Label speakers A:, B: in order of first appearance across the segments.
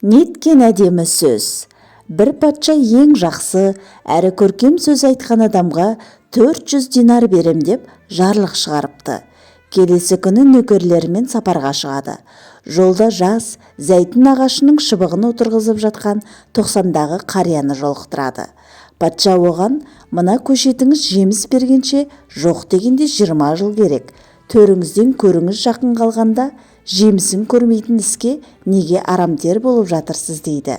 A: Неткен әдемі сөз. Бір патша ең жақсы әрі көркем сөз айтқан адамға 400 динар берем деп жарлық шығарыпты. Келесі күні нөкерлерімен сапарға шығады. Жолда жас зәйтүн ағашының шыбығын отырғызып жатқан 90-дағы қарияны жолықтырады. Патша оған: мына көшетіңіз жеміс бергенше жоқ дегенде 20 жыл керек. Төріңізден көріңіз жақын қалғанда жемісін көрмейтін іске неге арамтер болып жатырсыз дейді.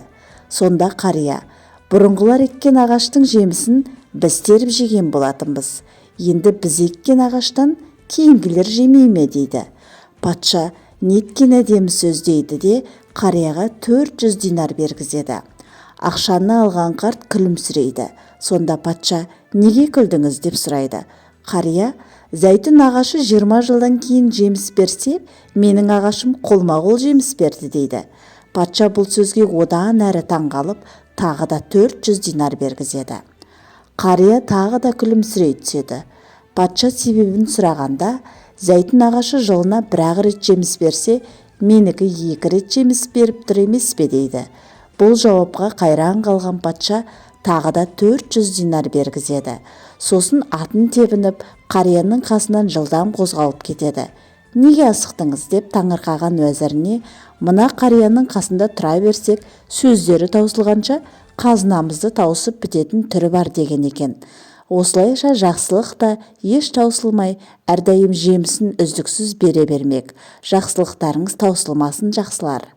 A: Сонда қария: бұрынғылар еккен ағаштың жемісін біз теріп жеген болатынбыз. Енді біз еккен ағаштан кейінгілер жемей ме дейді. Патша: неткен әдемі сөз дейді де қарияға 400 динар бергізеді. Ақшаны алған қарт күлімсірейді. Сонда патша: неге күлдіңіз деп сұрайды. Қария: зәйтүн ағашы 20 жылдан кейін жеміс берсе, менің ағашым қолма-қол жеміс берді дейді. Патша бұл сөзге одан әрі таңғалып, тағы да 400 динар бергізеді. Қария тағы да күлімсірей түседі. Патша себебін сұрағанда: зәйтүн ағашы жылына бір-ақ рет жеміс берсе, менікі 2 рет жеміс беріп тұр емес пе дейді. Бұл жауапқа қайран қалған патша тағы да 400 динар бергізеді. Сосын атын тебініп, қарияның қасынан жылдам қозғалып кетеді. Неге асықтыңыз деп таңырқаған уәзіріне: мына қарияның қасында тұра берсек, сөздері таусылғанша қазынамызды тауысып бітетін түрі бар деген екен. Осылайша жақсылық та еш таусылмай, әрдайым жемісін үздіксіз бере бермек. Жақсылықтарыңыз таусылмасын, жақсылар.